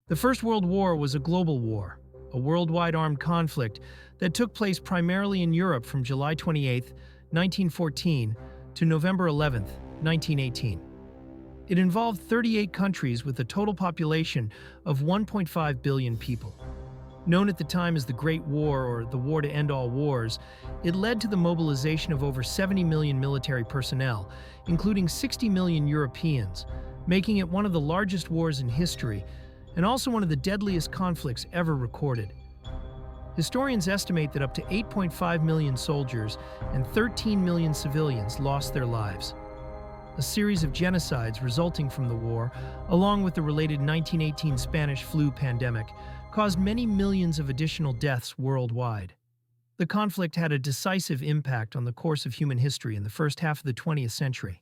The First World War was a global war, a worldwide armed conflict that took place primarily in Europe from July 28, 1914 to November 11, 1918. It involved 38 countries with a total population of 1.5 billion people. Known at the time as the Great War or the War to End All Wars, it led to the mobilization of over 70 million military personnel, including 60 million Europeans, making it one of the largest wars in history and also one of the deadliest conflicts ever recorded. Historians estimate that up to 8.5 million soldiers and 13 million civilians lost their lives. A series of genocides resulting from the war, along with the related 1918 Spanish flu pandemic, caused many millions of additional deaths worldwide. The conflict had a decisive impact on the course of human history in the first half of the 20th century.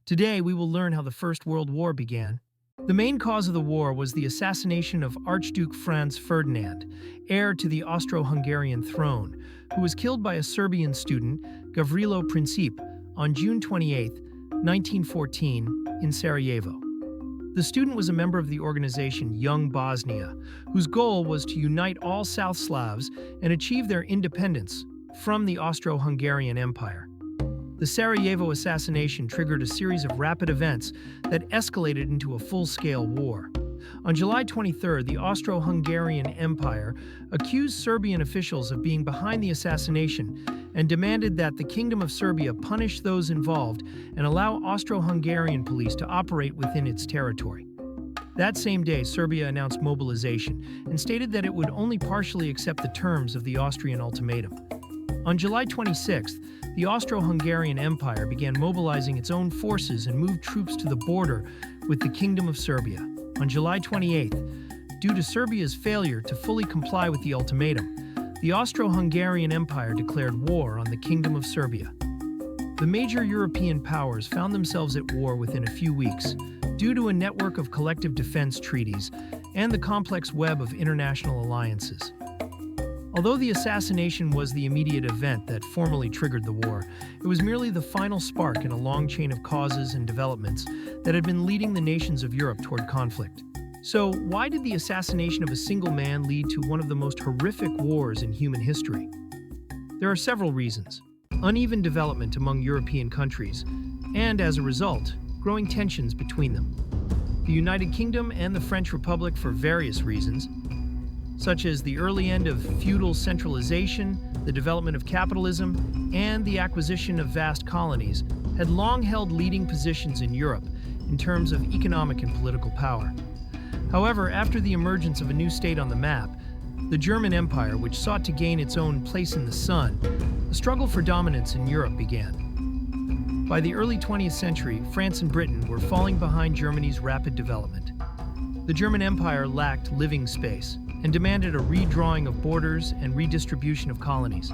Today, we will learn how the First World War began. The main cause of the war was the assassination of Archduke Franz Ferdinand, heir to the Austro-Hungarian throne, who was killed by a Serbian student, Gavrilo Princip, on June 28, 1914, in Sarajevo. The student was a member of the organization Young Bosnia, whose goal was to unite all South Slavs and achieve their independence from the Austro-Hungarian Empire. The Sarajevo assassination triggered a series of rapid events that escalated into a full-scale war. On July 23, the Austro-Hungarian Empire accused Serbian officials of being behind the assassination and demanded that the Kingdom of Serbia punish those involved and allow Austro-Hungarian police to operate within its territory. That same day, Serbia announced mobilization and stated that it would only partially accept the terms of the Austrian ultimatum. On July 26, the Austro-Hungarian Empire began mobilizing its own forces and moved troops to the border with the Kingdom of Serbia. On July 28, due to Serbia's failure to fully comply with the ultimatum, the Austro-Hungarian Empire declared war on the Kingdom of Serbia. The major European powers found themselves at war within a few weeks due to a network of collective defense treaties and the complex web of international alliances. Although the assassination was the immediate event that formally triggered the war, it was merely the final spark in a long chain of causes and developments that had been leading the nations of Europe toward conflict. So, why did the assassination of a single man lead to one of the most horrific wars in human history? There are several reasons. Uneven development among European countries, and as a result, growing tensions between them. The United Kingdom and the French Republic for various reasons, such as the early end of feudal centralization, the development of capitalism, and the acquisition of vast colonies, had long held leading positions in Europe in terms of economic and political power. However, after the emergence of a new state on the map, the German Empire, which sought to gain its own place in the sun, a struggle for dominance in Europe began. By the early 20th century, France and Britain were falling behind Germany's rapid development. The German Empire lacked living space and demanded a redrawing of borders and redistribution of colonies.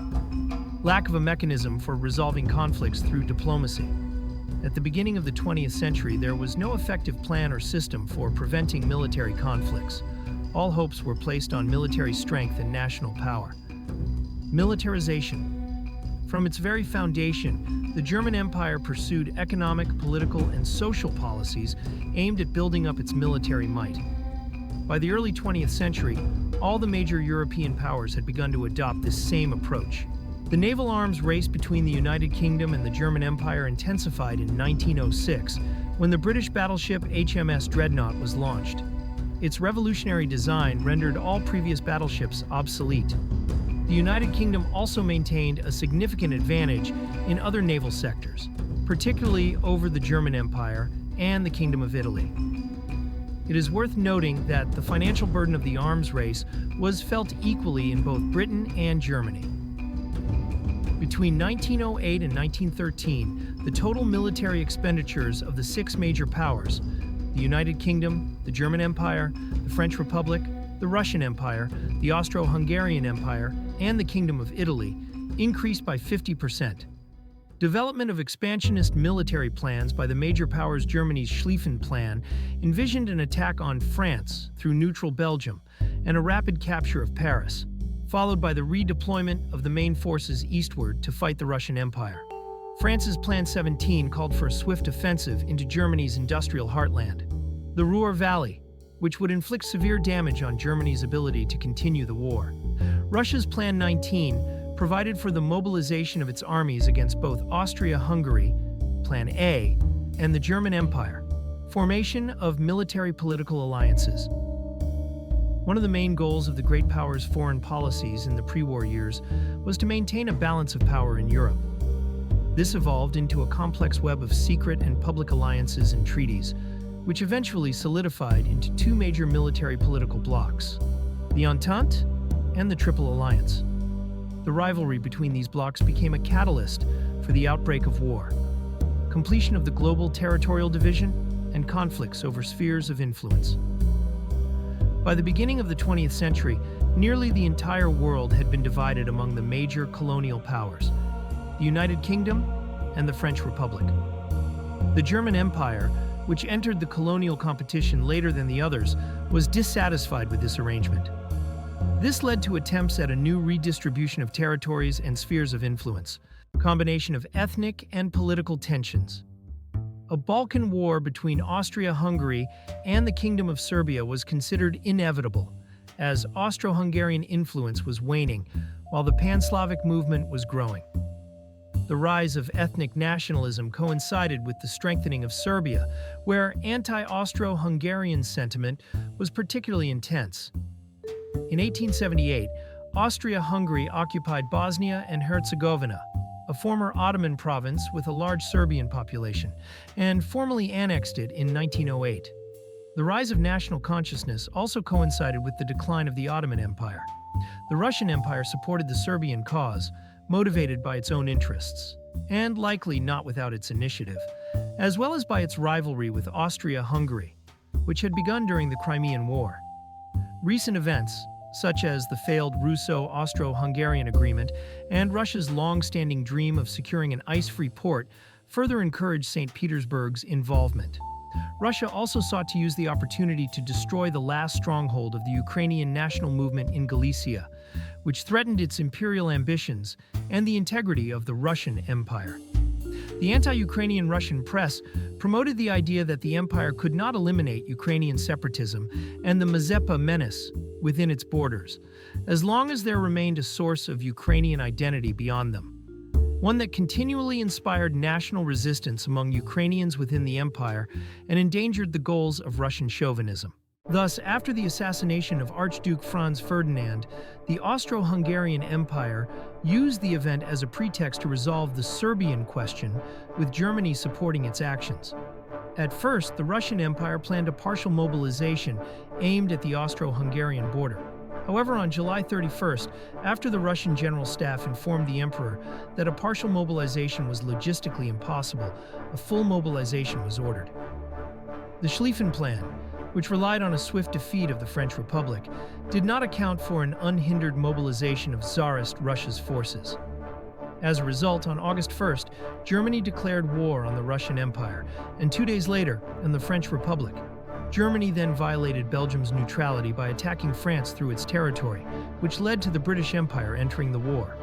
Lack of a mechanism for resolving conflicts through diplomacy. At the beginning of the 20th century, there was no effective plan or system for preventing military conflicts. All hopes were placed on military strength and national power. Militarization. From its very foundation, the German Empire pursued economic, political, and social policies aimed at building up its military might. By the early 20th century, all the major European powers had begun to adopt this same approach. The naval arms race between the United Kingdom and the German Empire intensified in 1906, when the British battleship HMS Dreadnought was launched. Its revolutionary design rendered all previous battleships obsolete. The United Kingdom also maintained a significant advantage in other naval sectors, particularly over the German Empire and the Kingdom of Italy. It is worth noting that the financial burden of the arms race was felt equally in both Britain and Germany. Between 1908 and 1913, the total military expenditures of the six major powers, the United Kingdom, the German Empire, the French Republic, the Russian Empire, the Austro-Hungarian Empire, and the Kingdom of Italy, increased by 50%. Development of expansionist military plans by the major powers Germany's Schlieffen Plan envisioned an attack on France through neutral Belgium and a rapid capture of Paris, followed by the redeployment of the main forces eastward to fight the Russian Empire. France's Plan 17 called for a swift offensive into Germany's industrial heartland. The Ruhr Valley. which would inflict severe damage on Germany's ability to continue the war. Russia's Plan 19 provided for the mobilization of its armies against both Austria-Hungary, Plan A, and the German Empire, formation of military political alliances. One of the main goals of the great powers' foreign policies in the pre-war years was to maintain a balance of power in Europe. This evolved into a complex web of secret and public alliances and treaties, which eventually solidified into two major military political blocs, the Entente and the Triple Alliance. The rivalry between these blocs became a catalyst for the outbreak of war, completion of the global territorial division, and conflicts over spheres of influence. By the beginning of the 20th century, nearly the entire world had been divided among the major colonial powers, the United Kingdom and the French Republic. The German Empire, which entered the colonial competition later than the others, was dissatisfied with this arrangement. This led to attempts at a new redistribution of territories and spheres of influence, a combination of ethnic and political tensions. A Balkan War between Austria-Hungary and the Kingdom of Serbia was considered inevitable, as Austro-Hungarian influence was waning while the Pan-Slavic movement was growing. The rise of ethnic nationalism coincided with the strengthening of Serbia, where anti-Austro-Hungarian sentiment was particularly intense. In 1878, Austria-Hungary occupied Bosnia and Herzegovina, a former Ottoman province with a large Serbian population, and formally annexed it in 1908. The rise of national consciousness also coincided with the decline of the Ottoman Empire. The Russian Empire supported the Serbian cause, motivated by its own interests, and likely not without its initiative, as well as by its rivalry with Austria-Hungary, which had begun during the Crimean War. Recent events, such as the failed Russo-Austro-Hungarian agreement and Russia's long-standing dream of securing an ice-free port, further encouraged St. Petersburg's involvement. Russia also sought to use the opportunity to destroy the last stronghold of the Ukrainian national movement in Galicia, which threatened its imperial ambitions and the integrity of the Russian Empire. The anti-Ukrainian Russian press promoted the idea that the empire could not eliminate Ukrainian separatism and the Mazepa menace within its borders, as long as there remained a source of Ukrainian identity beyond them, one that continually inspired national resistance among Ukrainians within the empire and endangered the goals of Russian chauvinism. Thus, after the assassination of Archduke Franz Ferdinand, the Austro-Hungarian Empire used the event as a pretext to resolve the Serbian question, with Germany supporting its actions. At first, the Russian Empire planned a partial mobilization aimed at the Austro-Hungarian border. However, on July 31st, after the Russian General Staff informed the Emperor that a partial mobilization was logistically impossible, a full mobilization was ordered. The Schlieffen Plan, which relied on a swift defeat of the French Republic, did not account for an unhindered mobilization of Tsarist Russia's forces. As a result, on August 1st, Germany declared war on the Russian Empire, and 2 days later, in the French Republic. Germany then violated Belgium's neutrality by attacking France through its territory, which led to the British Empire entering the war.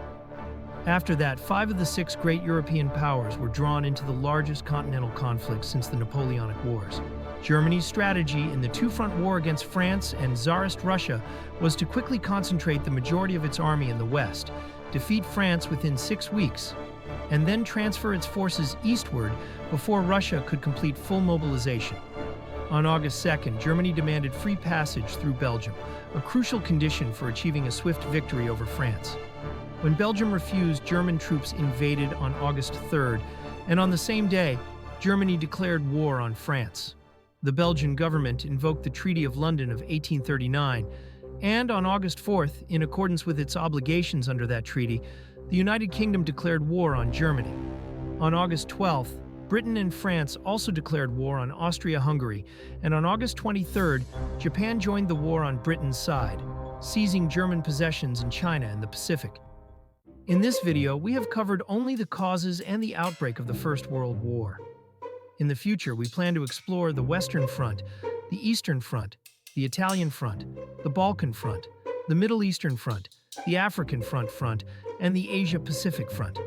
After that, 5 of the 6 great European powers were drawn into the largest continental conflict since the Napoleonic Wars. Germany's strategy in the two-front war against France and Tsarist Russia was to quickly concentrate the majority of its army in the west, defeat France within 6 weeks, and then transfer its forces eastward before Russia could complete full mobilization. On August 2nd, Germany demanded free passage through Belgium, a crucial condition for achieving a swift victory over France. When Belgium refused, German troops invaded on August 3rd, and on the same day, Germany declared war on France. The Belgian government invoked the Treaty of London of 1839, and on August 4th, in accordance with its obligations under that treaty, the United Kingdom declared war on Germany. On August 12th, Britain and France also declared war on Austria-Hungary, and on August 23rd, Japan joined the war on Britain's side, seizing German possessions in China and the Pacific. In this video, we have covered only the causes and the outbreak of the First World War. In the future, we plan to explore the Western Front, the Eastern Front, the Italian Front, the Balkan Front, the Middle Eastern Front, the African Front, and the Asia-Pacific Front.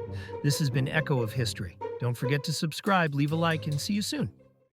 This has been Echo of History. Don't forget to subscribe, leave a like, and see you soon.